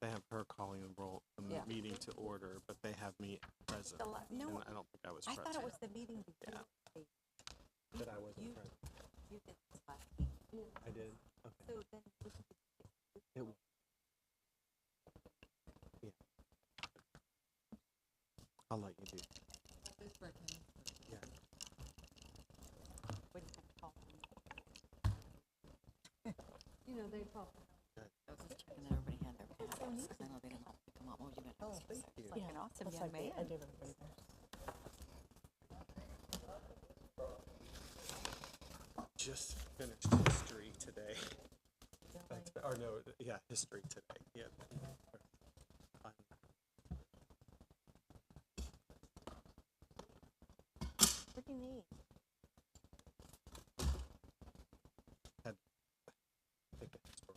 They have her calling the meeting to order, but they have me present. No, And I don't think I was I present. thought it was the meeting before. That I wasn't present. You did this last week. I did? Okay. So then we can It was. Yeah. I'll let you do. Yeah. wouldn't have to call them. You know, they call. I was just checking that everybody had their passes, because I know they didn't all pick them up. What would you got? Thank you. Like an awesome young man. I gave everybody theirs. Just finished history today. Or no, yeah, history today. Yeah. Pretty neat. Had I think it's for-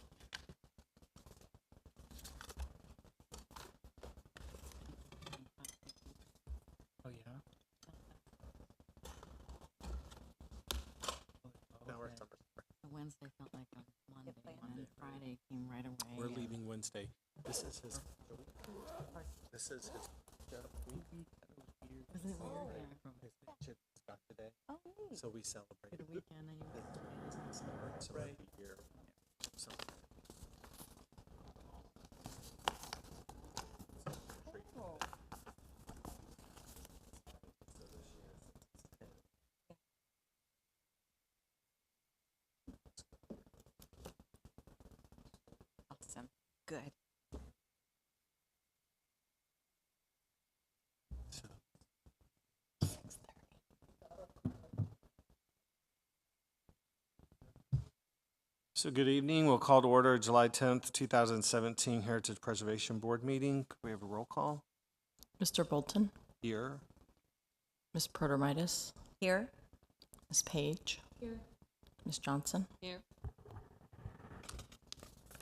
Oh, yeah? Now we're Okay. summer. Wednesday felt like a Monday, and Friday came right away. We're and leaving Wednesday. This is his. This is his. Wasn't it weird? His kid got today, Oh, neat. so we celebrate Good weekend, and you were so every year. So cool. Awesome. Good. So 6:30. So good evening. We'll call to order July 10th, 2017 Heritage Preservation Board meeting. Could we have a roll call? Mr. Bolton, Here. Ms. Protomitis, Here? Ms. Page, Here. Ms. Johnson. Here.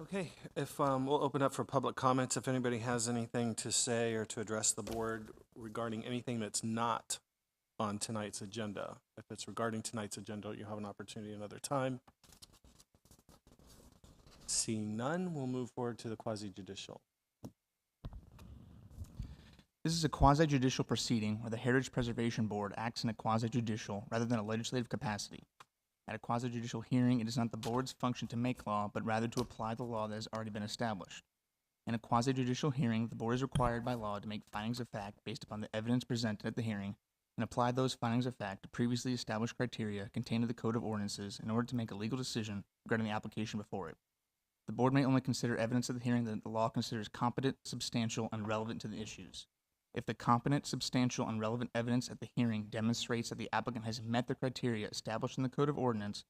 Okay, if we'll open up for public comments. If anybody has anything to say or to address the board regarding anything that's not on tonight's agenda. If it's regarding tonight's agenda, you'll have an opportunity another time. Seeing none, we'll move forward to the quasi-judicial. This is a quasi-judicial proceeding where the Heritage Preservation Board acts in a quasi-judicial rather than a legislative capacity. At a quasi-judicial hearing, it is not the board's function to make law, but rather to apply the law that has already been established. In a quasi-judicial hearing, the board is required by law to make findings of fact based upon the evidence presented at the hearing and apply those findings of fact to previously established criteria contained in the Code of Ordinances in order to make a legal decision regarding the application before it. The board may only consider evidence at the hearing that the law considers competent, substantial, and relevant to the issues. If the competent, substantial, and relevant evidence at the hearing demonstrates that the applicant has met the criteria established in the Code of Ordinance,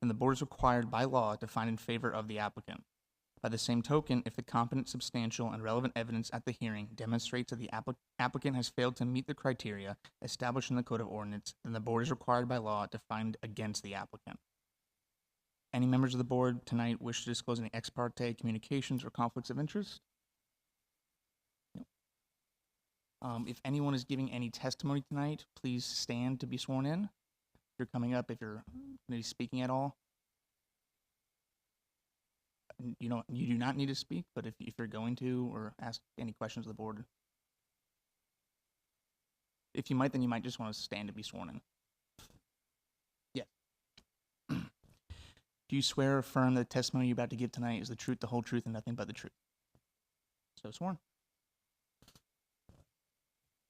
then the board is required by law to find in favor of the applicant. By the same token, if the competent, substantial, and relevant evidence at the hearing demonstrates that the applicant has failed to meet the criteria established in the Code of Ordinance, then the board is required by law to find against the applicant. Any members of the board tonight wish to disclose any ex parte communications or conflicts of interest? If anyone is giving any testimony tonight, please stand to be sworn in. If you're coming up, if you're going to be speaking at all. You do not need to speak, but if you're going to or ask any questions of the board. If you might, then you might just want to stand to be sworn in. Yes. Do you swear or affirm that the testimony you're about to give tonight is the truth, the whole truth, and nothing but the truth? So sworn.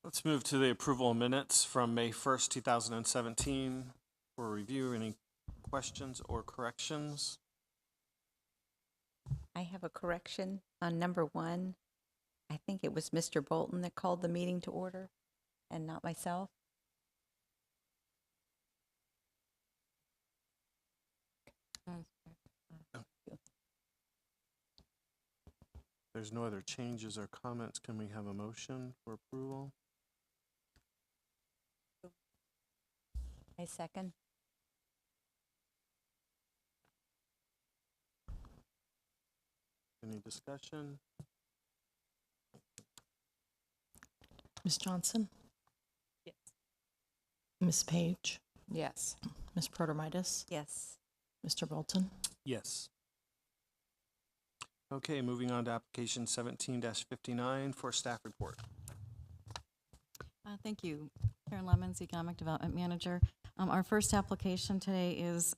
Let's move to the approval of minutes from May 1st, 2017 for review. Any questions or corrections? I have a correction on number 1. I think it was Mr. Bolton that called the meeting to order and not myself. There's no other changes or comments. Can we have a motion for approval? I second. Any discussion? Ms. Johnson, Yes. Ms. Page, Yes. Ms. Protomitis, Yes. Mr. Bolton. Yes. Okay, moving on to application 17-59 for staff report. Thank you. Karen Lemons, Economic Development Manager. Our first application today is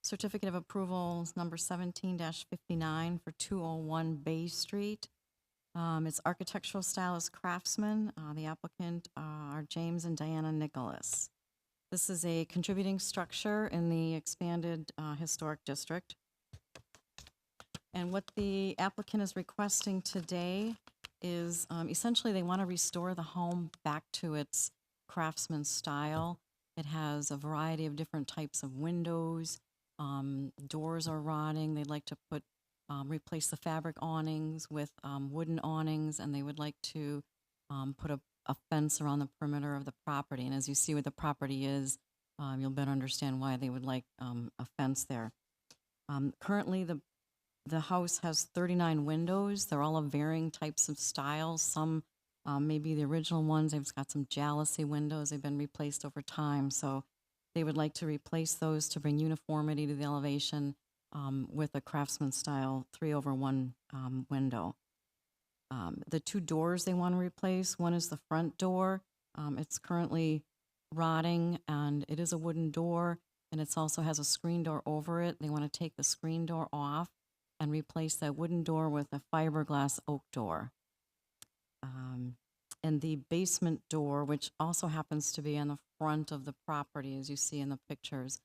Certificate of Approval number 17-59 for 201 Bay Street. Its architectural style is Craftsman. The applicant are James and Diana Nicholas. This is a contributing structure in the expanded historic district. And what the applicant is requesting today is essentially they want to restore the home back to its Craftsman style. It has a variety of different types of windows. Doors are rotting. They'd like to replace the fabric awnings with wooden awnings, and they would like to put a fence around the perimeter of the property. And as you see where the property is, you'll better understand why they would like a fence there. Currently, the house has 39 windows. They're all of varying types of styles. Some maybe the original ones. They've got some jalousie windows. They've been replaced over time. So they would like to replace those to bring uniformity to the elevation with a Craftsman style 3/1 window. The two doors they want to replace, one is the front door. It's currently rotting, and it is a wooden door, and it also has a screen door over it. They want to take the screen door off and replace that wooden door with a fiberglass oak door. And the basement door, which also happens to be on the front of the property, as you see in the pictures,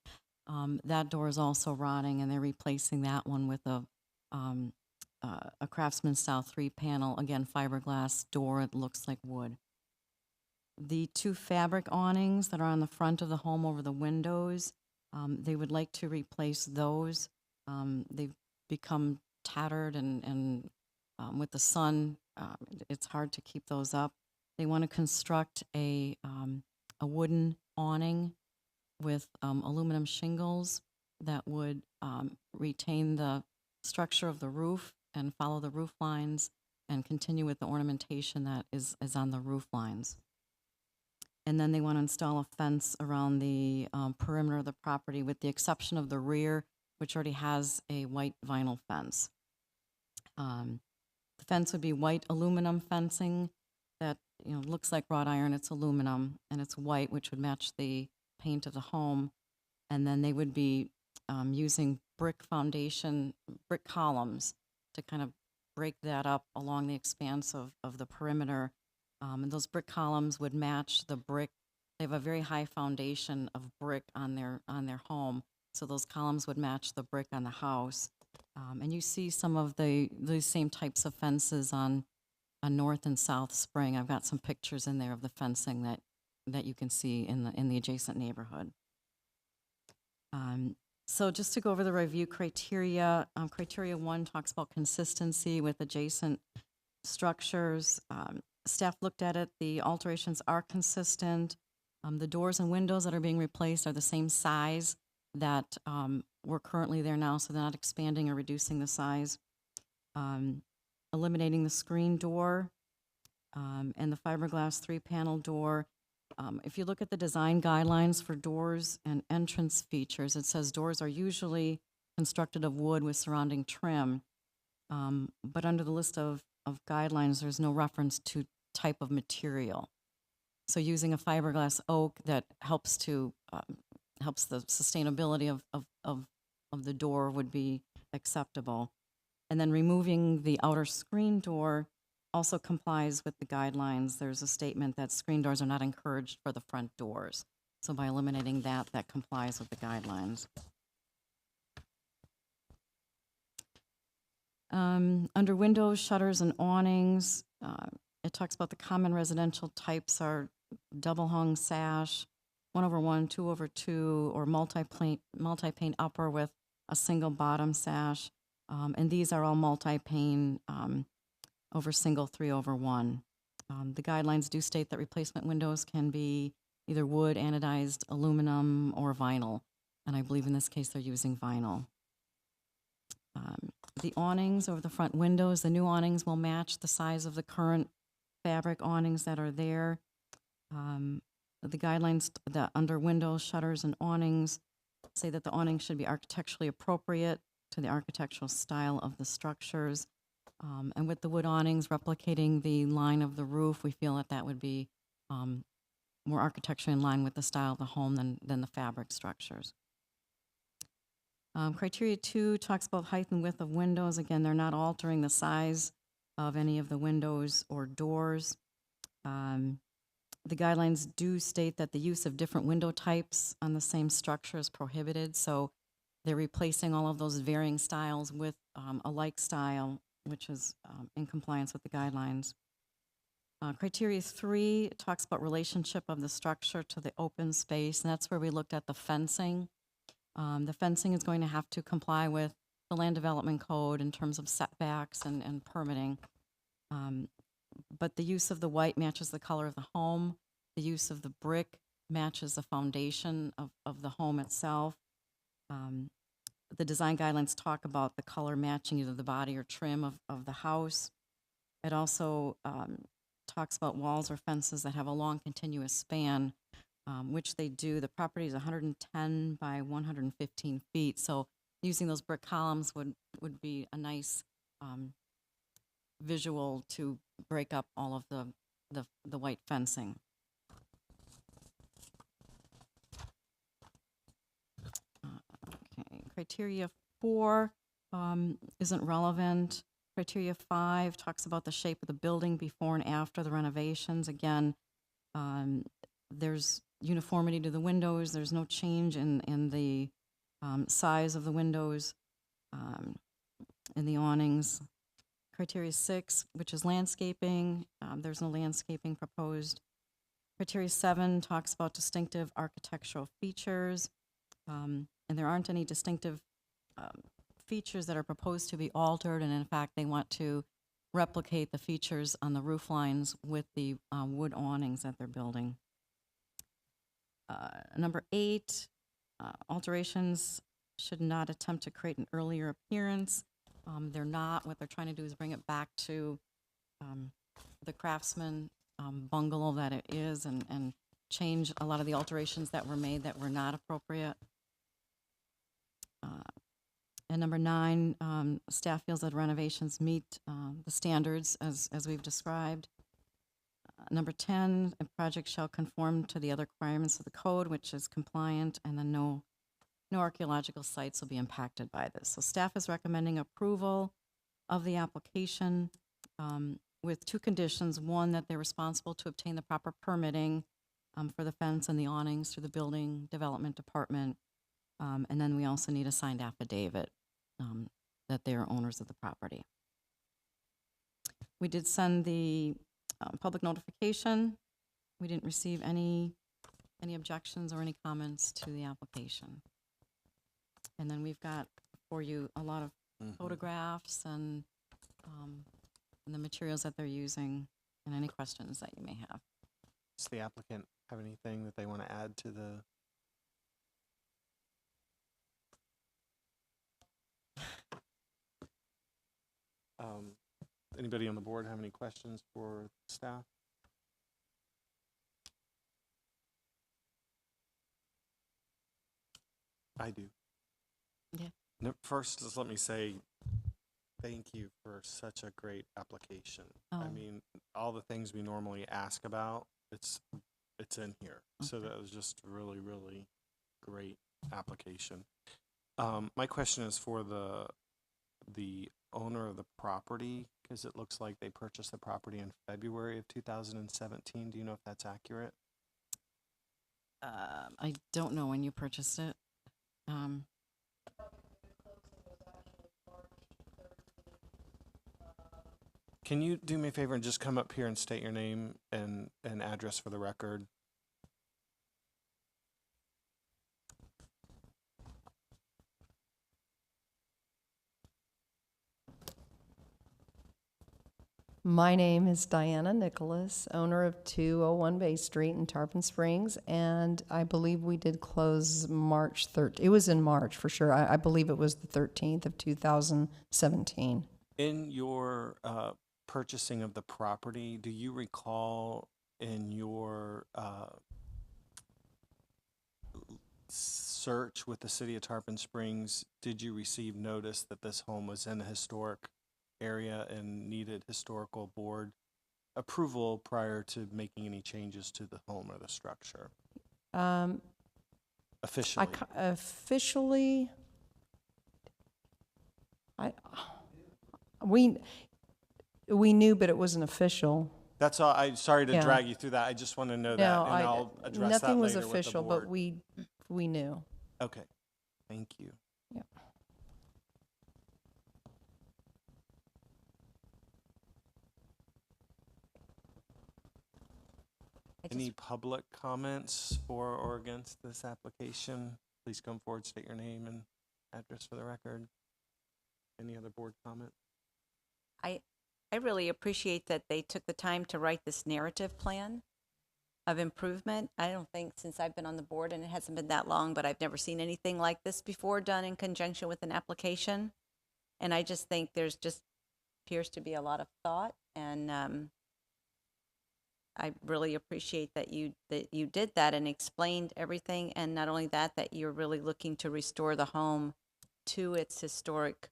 that door is also rotting, and they're replacing that one with a Craftsman style 3-panel, again, fiberglass door. It looks like wood. The two fabric awnings that are on the front of the home over the windows, they would like to replace those. They've become tattered, and with the sun, it's hard to keep those up. They want to construct a wooden awning with aluminum shingles that would retain the structure of the roof and follow the roof lines and continue with the ornamentation that is on the roof lines. And then they want to install a fence around the perimeter of the property, with the exception of the rear, which already has a white vinyl fence. The fence would be white aluminum fencing that looks like wrought iron. It's aluminum, and it's white, which would match the paint of the home. And then they would be using brick columns to kind of break that up along the expanse of the perimeter. And those brick columns would match the brick. They have a very high foundation of brick on their home, so those columns would match the brick on the house. And you see some of the same types of fences on North and South Spring. I've got some pictures in there of the fencing that you can see in the adjacent neighborhood. So just to go over the review criteria, criteria 1 talks about consistency with adjacent structures. Staff looked at it. The alterations are consistent. The doors and windows that are being replaced are the same size that were currently there now, so they're not expanding or reducing the size. Eliminating the screen door and the fiberglass 3-panel door. If you look at the design guidelines for doors and entrance features, it says doors are usually constructed of wood with surrounding trim, but under the list of guidelines, there's no reference to type of material. So using a fiberglass oak that helps the sustainability of the door would be acceptable. And then removing the outer screen door also complies with the guidelines. There's a statement that screen doors are not encouraged for the front doors. So by eliminating that complies with the guidelines. Under windows, shutters, and awnings, it talks about the common residential types are double hung sash, 1/1, 2/2, or multi-pane upper with a single bottom sash. And these are all multi-pane over single 3/1. The guidelines do state that replacement windows can be either wood, anodized aluminum, or vinyl. And I believe in this case they're using vinyl. The awnings over the front windows, the new awnings will match the size of the current fabric awnings that are there. The guidelines that under windows, shutters, and awnings say that the awning should be architecturally appropriate to the architectural style of the structures. And with the wood awnings replicating the line of the roof, we feel that that would be more architecturally in line with the style of the home than the fabric structures. Criteria 2 talks about height and width of windows. Again, they're not altering the size of any of the windows or doors. The guidelines do state that the use of different window types on the same structure is prohibited, so they're replacing all of those varying styles with a like style, which is in compliance with the guidelines. Criteria 3 talks about relationship of the structure to the open space, and that's where we looked at the fencing. The fencing is going to have to comply with the land development code in terms of setbacks and permitting. But the use of the white matches the color of the home. The use of the brick matches the foundation of the home itself. The design guidelines talk about the color matching either the body or trim of the house. It also talks about walls or fences that have a long continuous span, which they do. The property is 110 by 115 feet, so using those brick columns would be a nice visual to break up all of the white fencing. Okay, criteria 4 isn't relevant. Criteria 5 talks about the shape of the building before and after the renovations. Again, there's uniformity to the windows. There's no change in the size of the windows, in the awnings. Criteria 6, which is landscaping, there's no landscaping proposed. Criteria 7 talks about distinctive architectural features, and there aren't any distinctive features that are proposed to be altered, and in fact, they want to replicate the features on the roof lines with the wood awnings that they're building. Number 8, alterations should not attempt to create an earlier appearance. They're not. What they're trying to do is bring it back to the craftsman bungalow that it is and change a lot of the alterations that were made that were not appropriate. And number 9, staff feels that renovations meet the standards as we've described. Number 10, a project shall conform to the other requirements of the code, which is compliant, and then no archaeological sites will be impacted by this. So staff is recommending approval of the application with 2 conditions. One, that they're responsible to obtain the proper permitting for the fence and the awnings through the building development department. And then we also need a signed affidavit that they are owners of the property. We did send the public notification. We didn't receive any objections or any comments to the application. And then we've got for you a lot of photographs and the materials that they're using and any questions that you may have. Does the applicant have anything that they want to add to the? Anybody on the board have any questions for staff? I do. Yeah. No, first, just let me say thank you for such a great application. I Oh. mean, all the things we normally ask about, it's in here. So Okay. that was just really, really great application. My question is for the owner of the property, because it looks like they purchased the property in February of 2017. Do you know if that's accurate? I don't know when you purchased it. Can you do me a favor and just come up here and state your name and address for the record? My name is Diana Nicholas, owner of 201 Bay Street in Tarpon Springs, and I believe we did close March 3rd. It was in March for sure. I believe it was the 13th of 2017. In your purchasing of the property, do you recall in your search with the city of Tarpon Springs, did you receive notice that this home was in a historic area and needed historical board approval prior to making any changes to the home or the structure officially? Officially, we knew, but it wasn't official. That's all. Sorry to Yeah. drag you through that. I just want to know that, No, and I'll address that nothing was later with the official, but board. we knew. Okay, thank you. Yeah. Any public comments for or against this application? Please come forward, state your name and address for the record. Any other board comment? I really appreciate that they took the time to write this narrative plan of improvement. I don't think since I've been on the board, and it hasn't been that long, but I've never seen anything like this before done in conjunction with an application. And I just think there's just appears to be a lot of thought, and I really appreciate that you did that and explained everything. And not only that, that you're really looking to restore the home to its historic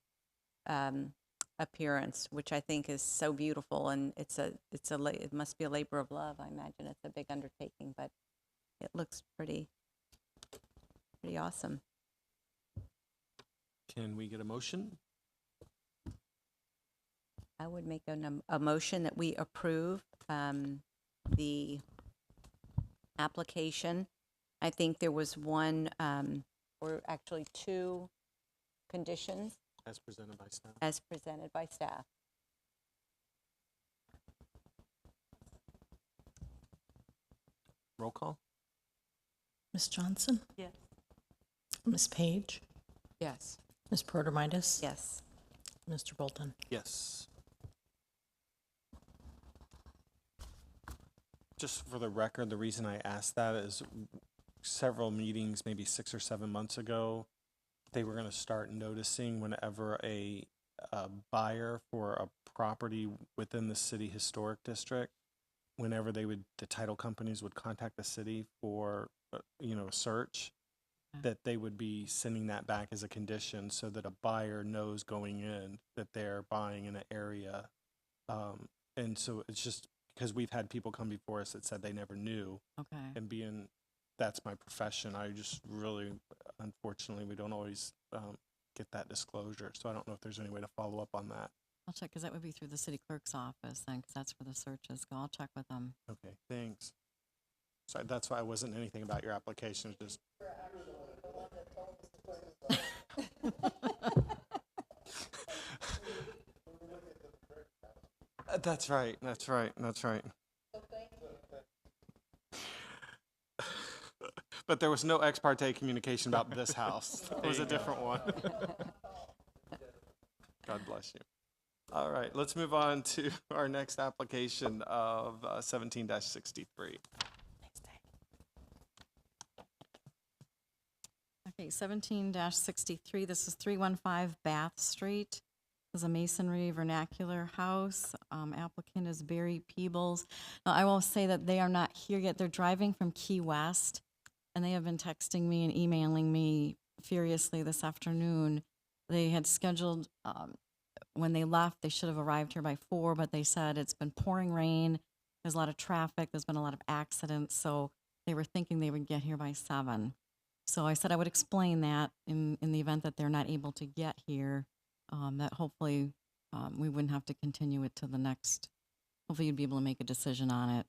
appearance, which I think is so beautiful. And it must be a labor of love. I imagine it's a big undertaking, but it looks pretty awesome. Can we get a motion? I would make a motion that we approve the application. I think there was one, or actually two conditions As presented by staff. as presented by staff. Roll call? Ms. Johnson? Yes. Ms. Page? Yes. Ms. Proter-Midas? Yes. Mr. Bolton? Yes. Just for the record, the reason I asked that is several meetings, maybe 6 or 7 months ago, they were going to start noticing whenever a buyer for a property within the city historic district, whenever the title companies would contact the city for, a search, that they would be sending that back as a condition so that a buyer knows going in that they're buying in an area. And so it's just because we've had people come before us that said they never knew. Okay. And being that's my profession, I just really, unfortunately, we don't always get that disclosure. So I don't know if there's any way to follow up on that. I'll check, because that would be through the city clerk's office then, because that's where the searches go. I'll check with them. Okay, thanks. So that's why it wasn't anything about your application, it's just. That's right. But there was no ex parte communication about this house. It was a different one. God bless you. All right, let's move on to our next application of 17-63. Okay, 17-63, this is 315 Bath Street. This is a masonry vernacular house. Applicant is Barry Peebles. Now, I will say that they are not here yet. They're driving from Key West, and they have been texting me and emailing me furiously this afternoon. They had scheduled, when they left, they should have arrived here by 4, but they said it's been pouring rain. There's a lot of traffic. There's been a lot of accidents, so they were thinking they would get here by 7. So I said I would explain that in the event that they're not able to get here, that hopefully we wouldn't have to continue it to the next. Hopefully you'd be able to make a decision on it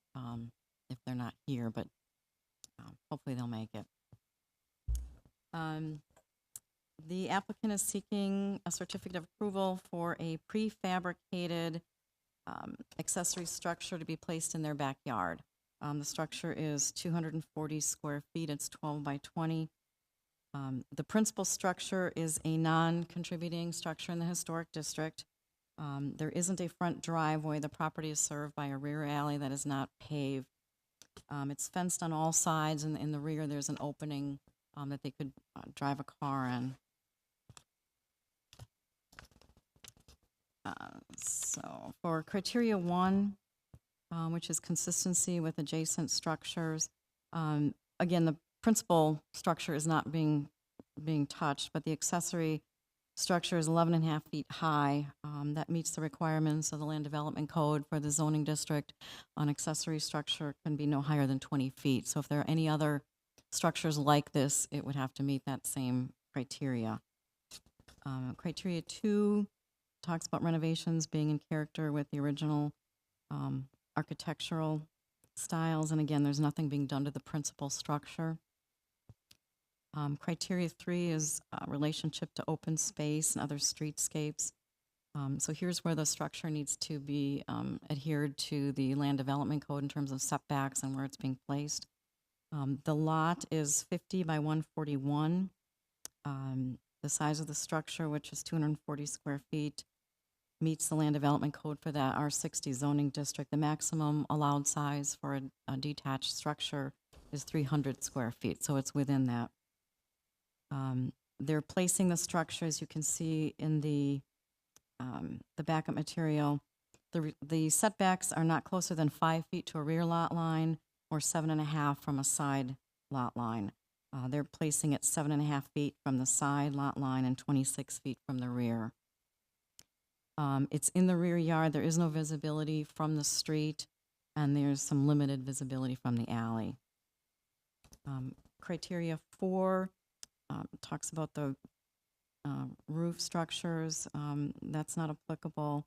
if they're not here, but hopefully they'll make it. The applicant is seeking a certificate of approval for a prefabricated accessory structure to be placed in their backyard. The structure is 240 square feet. It's 12 by 20. The principal structure is a non-contributing structure in the historic district. There isn't a front driveway. The property is served by a rear alley that is not paved. It's fenced on all sides, and in the rear there's an opening that they could drive a car in. So for criteria 1, which is consistency with adjacent structures. Again, principal structure is not being touched, but the accessory structure is 11.5 feet high. That meets the requirements of the Land Development Code for the zoning district. An accessory structure can be no higher than 20 feet. So if there are any other structures like this, it would have to meet that same criteria. Criteria 2 talks about renovations being in character with the original architectural styles. And again, there's nothing being done to the principal structure. Criteria 3 is relationship to open space and other streetscapes. So here's where the structure needs to be adhered to the Land Development Code in terms of setbacks and where it's being placed. The lot is 50 by 141. The size of the structure, which is 240 square feet, meets the Land Development Code for that R60 zoning district. The maximum allowed size for a detached structure is 300 square feet, so it's within that. They're placing the structure, as you can see in the backup material. The setbacks are not closer than 5 feet to a rear lot line or 7.5 from a side lot line. They're placing it 7.5 feet from the side lot line and 26 feet from the rear. It's in the rear yard. There is no visibility from the street, and there's some limited visibility from the alley. Criteria 4 talks about the roof structures. That's not applicable.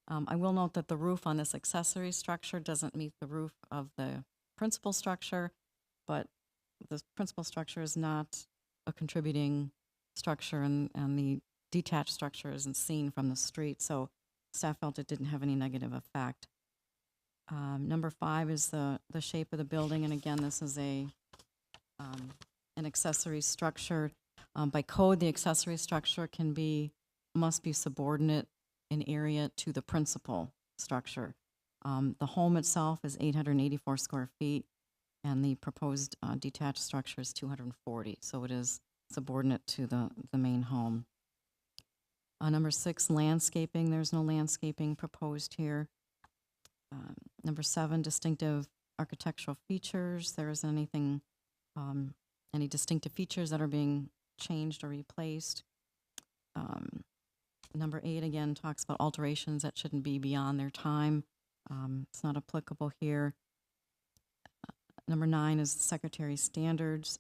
I will note that the roof on this accessory structure doesn't meet the roof of the principal structure, but the principal structure is not a contributing structure, and the detached structure isn't seen from the street, so staff felt it didn't have any negative effect. Number 5 is the shape of the building, and again, this is an accessory structure. By code, the accessory structure must be subordinate in area to the principal structure. The home itself is 884 square feet, and the proposed detached structure is 240, so it is subordinate to the main home. Number 6, landscaping. There's no landscaping proposed here. Number 7, distinctive architectural features. There isn't anything, any distinctive features that are being changed or replaced. Number 8, again, talks about alterations that shouldn't be beyond their time. It's not applicable here. Number 9 is the Secretary's standards.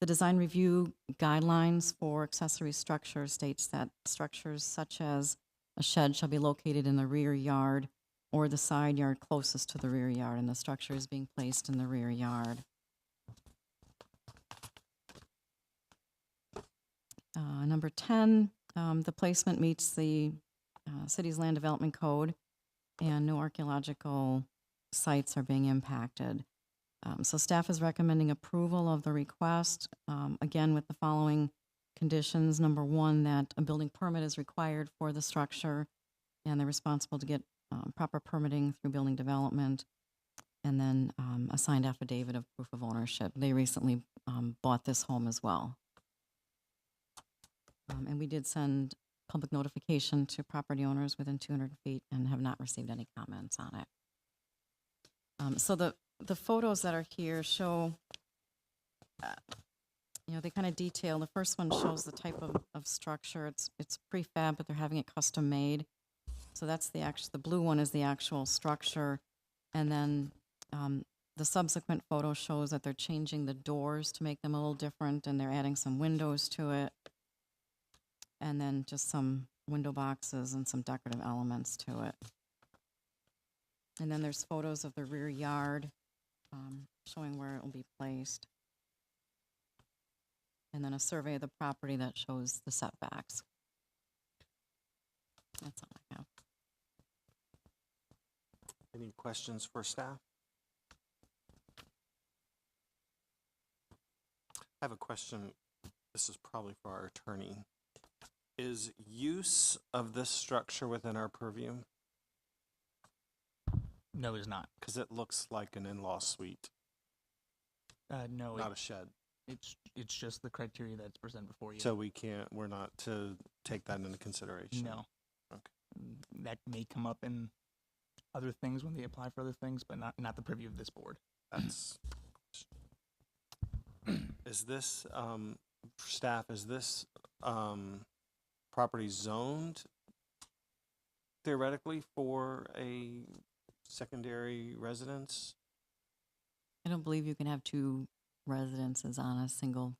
The design review guidelines for accessory structures states that structures such as a shed shall be located in the rear yard or the side yard closest to the rear yard, and the structure is being placed in the rear yard. Number 10, the placement meets the city's land development code, and no archaeological sites are being impacted. So staff is recommending approval of the request, again with the following conditions. Number 1, that a building permit is required for the structure, and they're responsible to get proper permitting through building development, and then a signed affidavit of proof of ownership. They recently bought this home as well. And we did send public notification to property owners within 200 feet and have not received any comments on it. So the photos that are here show, they kind of detail. The first one shows the type of structure. It's prefab, but they're having it custom made. So that's the blue one is the actual structure. And then the subsequent photo shows that they're changing the doors to make them a little different, and they're adding some windows to it. And then just some window boxes and some decorative elements to it. And then there's photos of the rear yard showing where it will be placed. And then a survey of the property that shows the setbacks. That's all I have. Any questions for staff? I have a question. This is probably for our attorney. Is use of this structure within our purview? No, it is not. Because it looks like an in-law suite, No, not a shed. it's just the criteria that's presented before you. So we're not to take that into consideration? No. Okay. That may come up in other things when they apply for other things, but not the purview of this board. That's is this, staff, is this, property zoned theoretically for a secondary residence? I don't believe you can have two residences on a single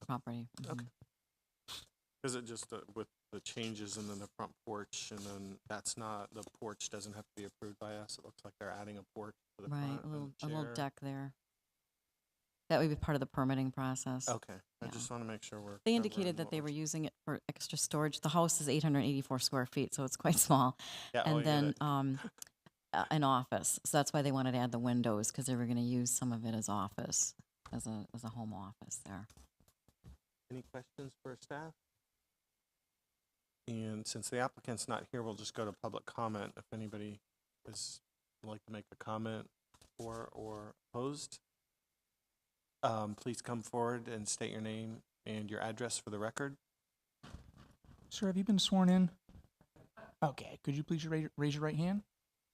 property. Okay. Is it just with the changes and then the front porch, and then that's not, the porch doesn't have to be approved by us? It looks like they're adding a porch to the Right, front a and little chair. deck there. That would be part of the permitting process. Okay, I Yeah. just want to make sure we're. They we're indicated in that what they we're- were using it for extra storage. The house is 884 square feet, so it's quite small. Yeah, oh, I And get then it. an office. So that's why they wanted to add the windows, because they were going to use some of it as office, as a home office there. Any questions for staff? And since the applicant's not here, we'll just go to public comment. If anybody would like to make a comment or opposed, please come forward and state your name and your address for the record. Sir, have you been sworn in? Okay. Could you please raise your right hand?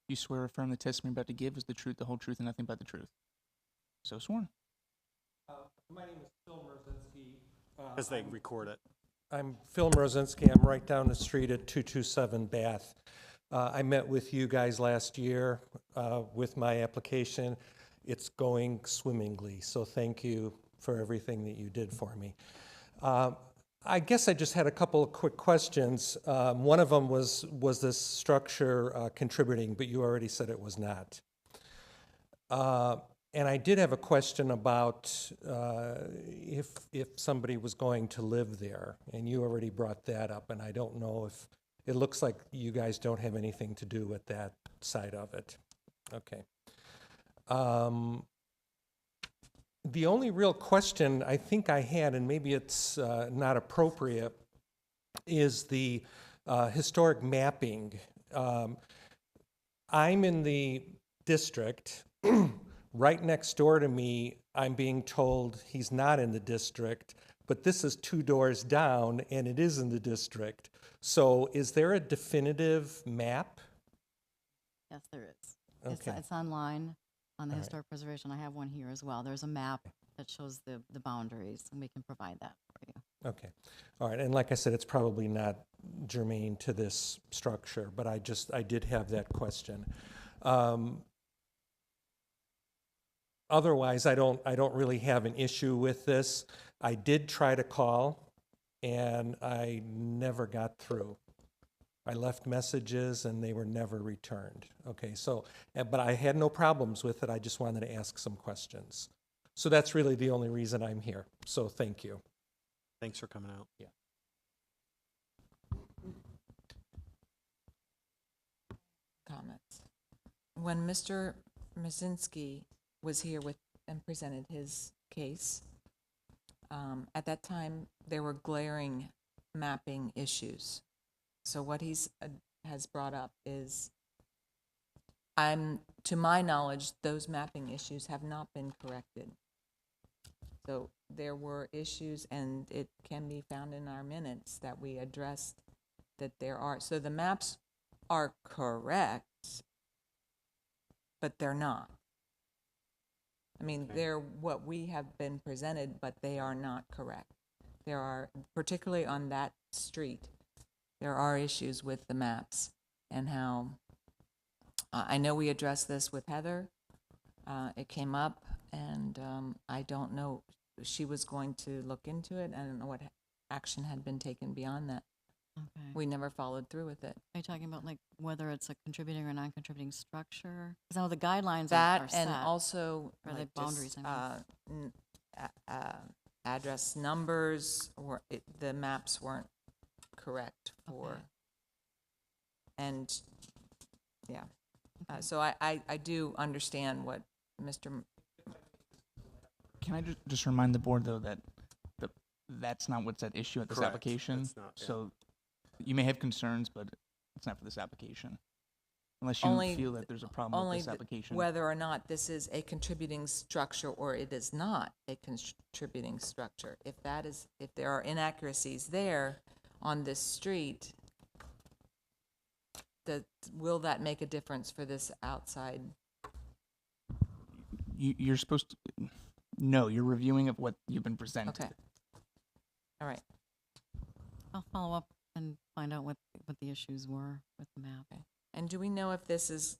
You swear or affirm the testimony you're about to give is the truth, the whole truth, and nothing but the truth. So sworn. My name is Phil Mrozinski. Because they record it. I'm Phil Mrozinski. I'm right down the street at 227 Bath. I met with you guys last year with my application. It's going swimmingly, so thank you for everything that you did for me. I guess I just had a couple of quick questions. One of them was this structure contributing, but you already said it was not. And I did have a question about if somebody was going to live there, and you already brought that up, and I don't know if, it looks like you guys don't have anything to do with that side of it. Okay. The only real question I think I had, and maybe it's not appropriate, is the historic mapping. I'm in the district. Right next door to me, I'm being told he's not in the district, but this is 2 doors down, and it is in the district. So is there a definitive map? Yes, there is. Okay. It's online on the All right. Historic Preservation. I have one here as well. There's a map that shows the boundaries, and we can provide that for you. Okay. All right. And like I said, it's probably not germane to this structure, but I did have that question. Otherwise, I don't really have an issue with this. I did try to call, and I never got through. I left messages, and they were never returned. Okay, so, but I had no problems with it. I just wanted to ask some questions. So that's really the only reason I'm here. So thank you. Thanks for coming out. Yeah. Comments. When Mr. Mrozinski was here with and presented his case, at that time there were glaring mapping issues. So what has brought up is, to my knowledge, those mapping issues have not been corrected. So there were issues, and it can be found in our minutes that we addressed that there are. So the maps are correct, but they're not. I mean, they're what we have been presented, but they are not correct. There are, particularly on that street, there are issues with the maps and how, I know we addressed this with Heather. It came up, and I don't know, she was going to look into it. I don't know what action had been taken beyond that. Okay. We never followed through with it. Are you talking about like whether it's a contributing or non-contributing structure? Because now the guidelines are That set. and also Or the like boundaries, address numbers, or the maps weren't correct for, Okay. and yeah. Okay. So I do understand what Mr. Can I just remind the board, though, that that's not what's at issue at this Correct. application? That's not, yeah. So you may have concerns, but it's not for this application. Unless you Only- feel that there's a problem with only this application. whether or not this is a contributing structure or it is not a contributing structure. If there are inaccuracies there on this street, will that make a difference for this outside? You're supposed to, No, you're reviewing of what you've been presented. Okay. All right. I'll follow up and find out what the issues were with the map. And do we know if this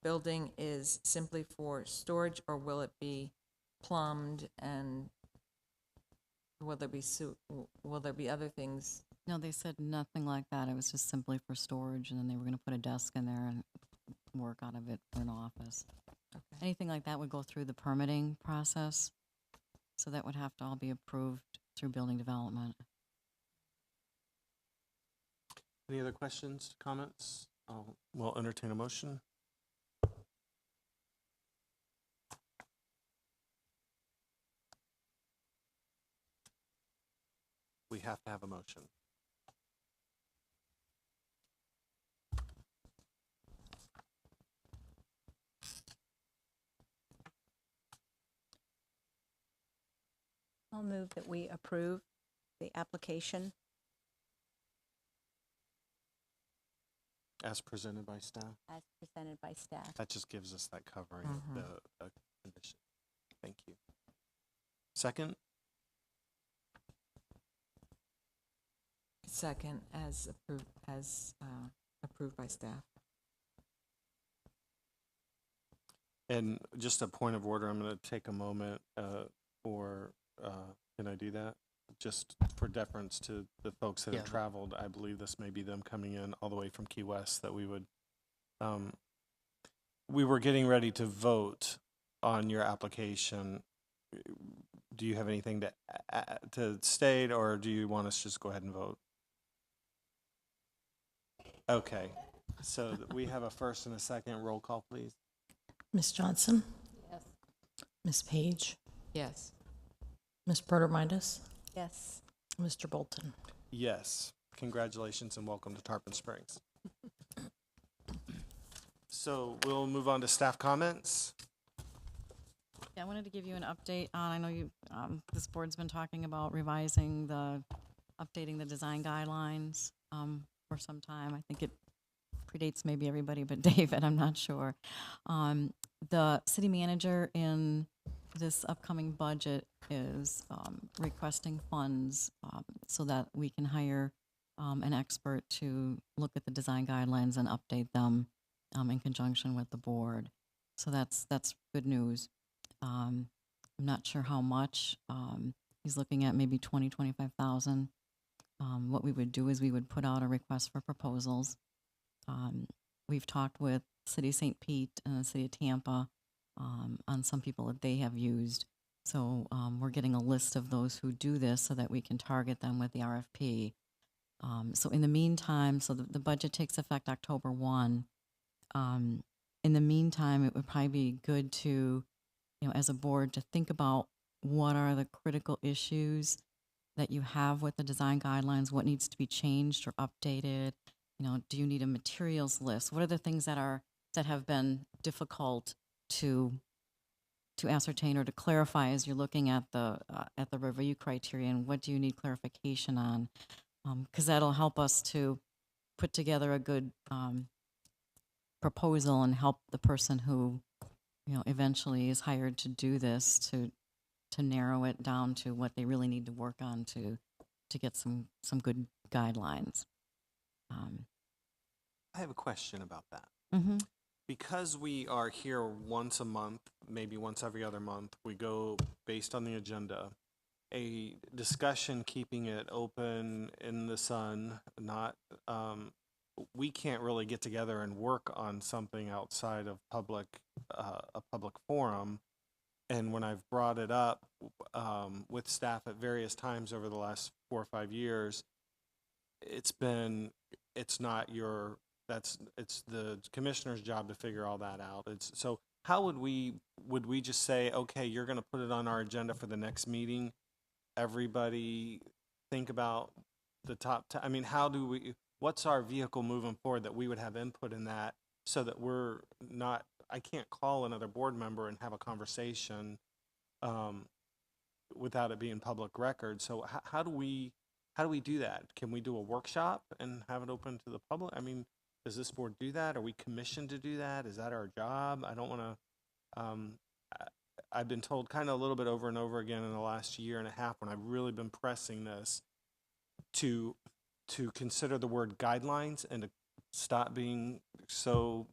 building is simply for storage, or will it be plumbed, and will there be other things? No, they said nothing like that. It was just simply for storage, and then they were going to put a desk in there and work out of it for an office. Okay. Anything like that would go through the permitting process, so that would have to all be approved through building development. Any other questions, comments? We'll entertain a motion. We have to have a motion. I'll move that we approve the application. As presented by staff. As presented by staff. That just gives us that covering of the condition. Thank you. Second, Second, as approved by staff. and just a point of order, I'm going to take a moment can I do that? Just for deference to the folks that have Yeah. traveled, I believe this may be them coming in all the way from Key West, that we would, we were getting ready to vote on your application. Do you have anything to state, or do you want us to just go ahead and vote? Okay, so we have a first and a second. Roll call, please. Ms. Johnson? Yes. Ms. Page? Yes. Ms. Proter-Midas? Yes. Mr. Bolton? Yes. Congratulations and welcome to Tarpon Springs. So we'll move on to staff comments. Yeah, I wanted to give you an update on, I know you, this board's been talking about revising updating the design guidelines for some time. I think it predates maybe everybody but David, I'm not sure. The city manager in this upcoming budget is requesting funds so that we can hire an expert to look at the design guidelines and update them in conjunction with the board. So that's good news. I'm not sure how much. He's looking at maybe 25,000. What we would do is we would put out a request for proposals. We've talked with City of St. Pete and the City of Tampa on some people that they have used. So we're getting a list of those who do this so that we can target them with the RFP. So in the meantime, so the budget takes effect October 1. In the meantime, it would probably be good to, as a board, to think about what are the critical issues that you have with the design guidelines, what needs to be changed or updated. Do you need a materials list? What are the things that have been difficult to ascertain or to clarify as you're looking at the review criteria, and what do you need clarification on? Because that'll help us to put together a good proposal and help the person who eventually is hired to do this to narrow it down to what they really need to work on to get some good guidelines. I have a question about that. Mm-hmm. Because we are here once a month, maybe once every other month, we go based on the agenda. A discussion, keeping it open in the sun, not, we can't really get together and work on something outside of a public forum. And when I've brought it up with staff at various times over the last 4 or 5 years, it's the commissioner's job to figure all that out. So how would we just say, okay, you're going to put it on our agenda for the next meeting? Everybody think about the top 10. I mean, what's our vehicle moving forward that we would have input in that, so that I can't call another board member and have a conversation without it being public record. So how do we do that? Can we do a workshop and have it open to the public? I mean, does this board do that? Are we commissioned to do that? Is that our job? I don't want to, I've been told kind of a little bit over and over again in the last year and a half when I've really been pressing this to consider the word guidelines and to stop being so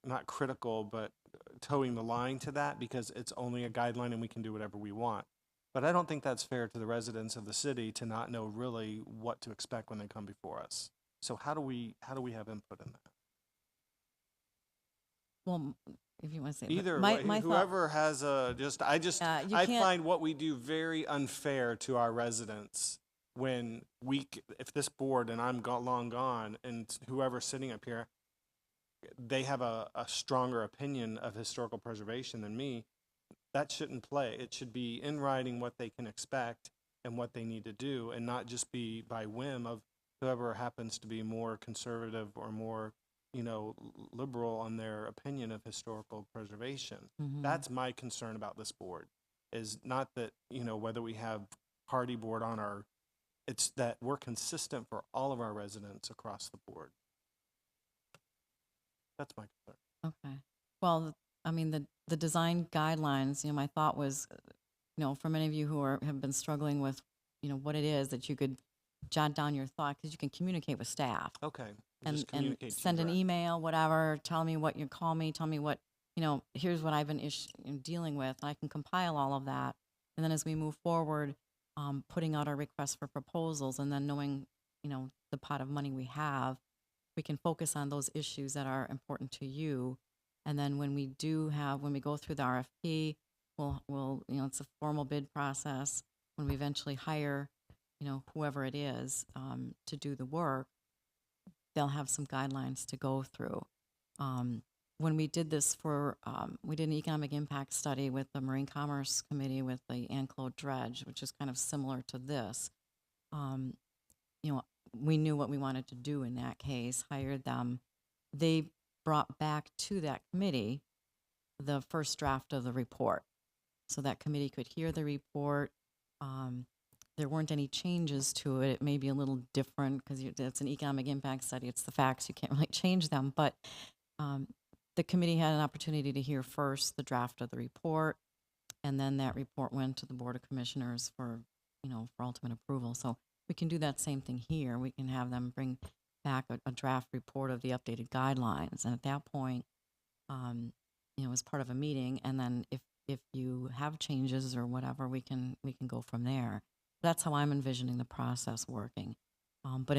not critical, but towing the line to that, because it's only a guideline and we can do whatever we want. But I don't think that's fair to the residents of the city to not know really what to expect when they come before us. So how do we have input in that? Well, if you want to say. but Either my, way, my thought- whoever has you I can't- find what we do very unfair to our residents when if this board, and I'm long gone, and whoever's sitting up here, they have a stronger opinion of historical preservation than me, that shouldn't play. It should be in writing what they can expect and what they need to do, and not just be by whim of whoever happens to be more conservative or more, liberal on their opinion of historical preservation. Mhm. That's my concern about this board, is not that, whether we have party board on it's that we're consistent for all of our residents across the board. That's my concern. Okay. Well, I mean, the design guidelines, my thought was, for many of you who have been struggling with, what it is, that you could jot down your thought, because you can communicate with staff Okay. and Just communicate to send an direct. email, whatever, tell me what you call me, tell me what, here's what I've been dealing with. I can compile all of that. And then as we move forward, putting out our request for proposals, and then knowing, the pot of money we have, we can focus on those issues that are important to you. And then when we go through the RFP, we'll it's a formal bid process. When we eventually hire, whoever it is, to do the work, they'll have some guidelines to go through. When we did this we did an economic impact study with the Marine Commerce Committee with the Anclo Dredge, which is kind of similar to this. We knew what we wanted to do in that case, hired them. They brought back to that committee the first draft of the report, so that committee could hear the report. There weren't any changes to it. It may be a little different because it's an economic impact study. It's the facts. You can't really change them. But the committee had an opportunity to hear first the draft of the report, and then that report went to the Board of Commissioners for ultimate approval. So we can do that same thing here. We can have them bring back a draft report of the updated guidelines, and at that point, as part of a meeting, and then if you have changes or whatever, we can go from there. That's how I'm envisioning the process working. But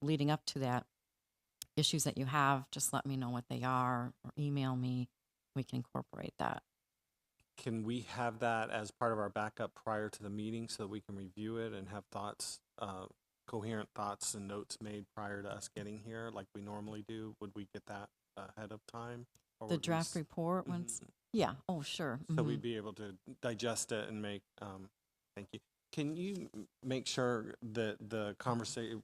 leading up to that, issues that you have, just let me know what they are or email me. We can incorporate that. Can we have that as part of our backup prior to the meeting so that we can review it and have thoughts, coherent thoughts and notes made prior to us getting here like we normally do? Would we get that ahead of time? Or The would we draft report, once, yeah, oh, sure. So mhm. we'd be able to digest it and make, thank you. Can you make sure that the conversation,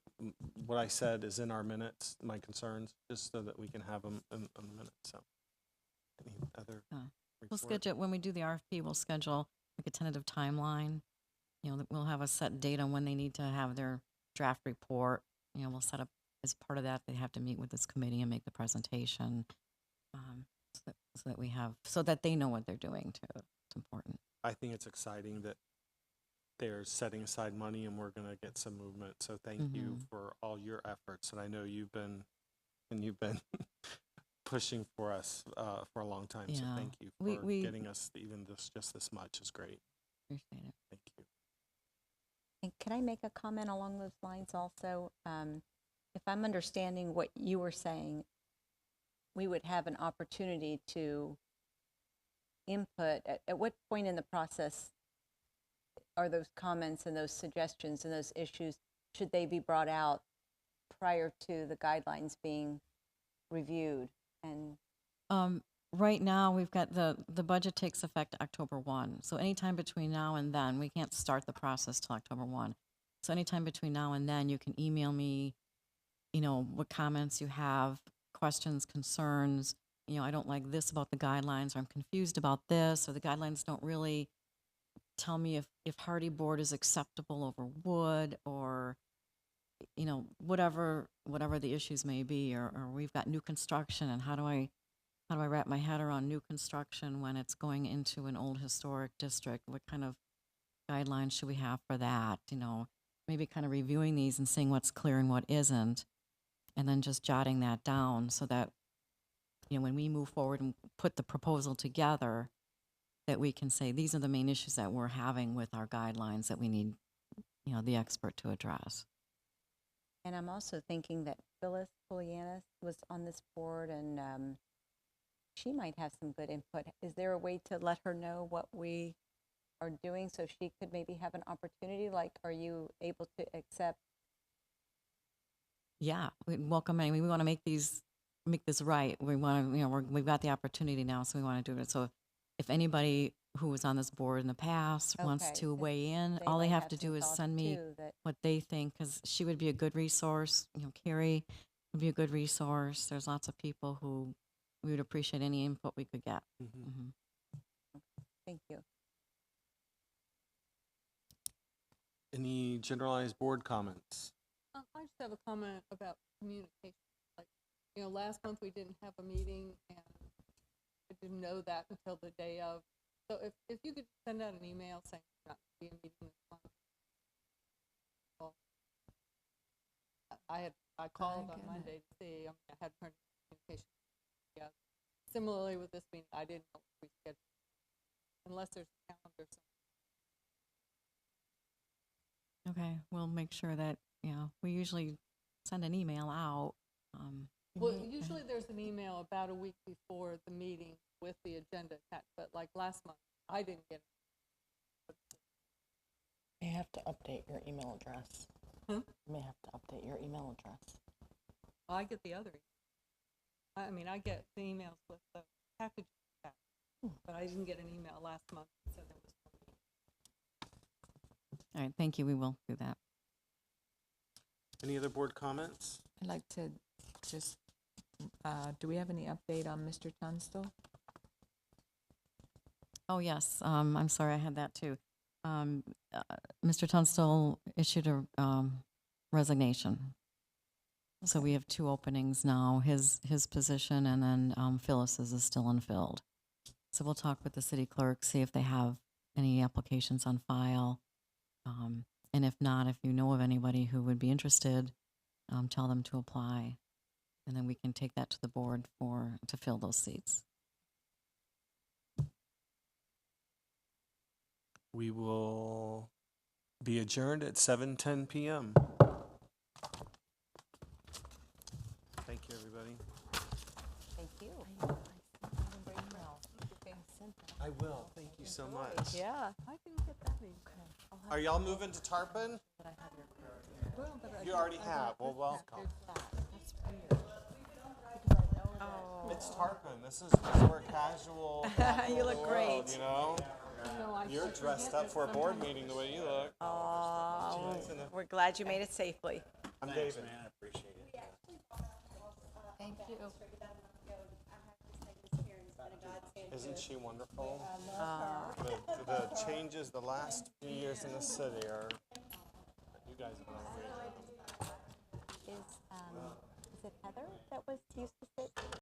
what I said is in our minutes, my concerns, just so that we can have them in the minutes, so. Any other We'll report? schedule, when we do the RFP, we'll schedule like a tentative timeline. That we'll have a set date on when they need to have their draft report. We'll set up, as part of that, they have to meet with this committee and make the presentation. So that they know what they're doing too. It's important. I think it's exciting that they're setting aside money and we're gonna get some movement, so thank you for all your efforts, and I know you've been pushing for us for a long time, so Yeah. thank you We- for we- getting us even just this much is great. Appreciate it. Thank you. And can I make a comment along those lines also? If I'm understanding what you were saying, we would have an opportunity to input. At what point in the process are those comments and those suggestions and those issues, should they be brought out prior to the guidelines being reviewed? And Right now, we've got the budget takes effect October 1. So anytime between now and then, we can't start the process till October 1. So anytime between now and then, you can email me, what comments you have, questions, concerns. I don't like this about the guidelines, or I'm confused about this, or the guidelines don't really tell me if hardy board is acceptable over wood, or whatever the issues may be, or we've got new construction, and how do I how do I wrap my head around new construction when it's going into an old historic district? What kind of guidelines should we have for that? You know, maybe kind of reviewing these and seeing what's clear and what isn't, and then just jotting that down so that, you know, when we move forward and put the proposal together, that we can say, these are the main issues that we're having with our guidelines that we need, you know, the expert to address. And I'm also thinking that Phyllis Polianis was on this board, and she might have some good input. Is there a way to let her know what we are doing so she could maybe have an opportunity? Like, are you able to accept? Yeah, we welcome. I mean, we want to make this right. We want to, you know, we've got the opportunity now, so we want to do it. So, if anybody who was on this board in the past wants Okay, to 'cause weigh in, they all they might have to some do is thoughts send me too that- what they think, because she would be a good resource. You know, Carrie would be a good resource. There's lots of people who we would appreciate any input we could get. Mhm. Thank you. Any generalized board comments? I just have a comment about communication. Like, you know, last month we didn't have a meeting, and I didn't know that until the day of. So if you could send out an email saying there's not going to be a meeting this month. Well, I called on Monday to see. I hadn't heard communication yet. Similarly with this meeting, I didn't know if we scheduled unless there's a calendar. Okay, we'll make sure that, you know, we usually send an email out. Well, usually there's an email about a week before the meeting with the agenda attached, but like last month, I didn't get it. You have to update your email address. Huh? You may have to update your email address. I get the other. I mean, I get the emails with the package, but I didn't get an email last month that said there was no meeting. All right, thank you. We will do that. Any other board comments? I'd like to just, do we have any update on Mr. Tunstall? Oh, yes. I'm sorry, I had that too. Mr. Tunstall issued a resignation. So we have 2 openings now, his position, and then Phyllis's is still unfilled. So we'll talk with the city clerk, see if they have any applications on file. And if not, if you know of anybody who would be interested, tell them to apply. And then we can take that to the board to fill those seats. We will be adjourned at 7:10 p.m. Thank you, everybody. Thank you. I will. Thank you so much. Yeah. I didn't get that email. Are y'all moving to Tarpon? Well, but You already have. Well, welcome. It's Tarpon. This is where casual. You look world, great. You know, no, I you're dressed up for a board meeting the way you look. Oh, Nice and- we're glad you made it safely. I'm David. Thank you. Isn't she wonderful? The changes the last few years in the city are. You guys have done a great job. Is it Heather that used to sit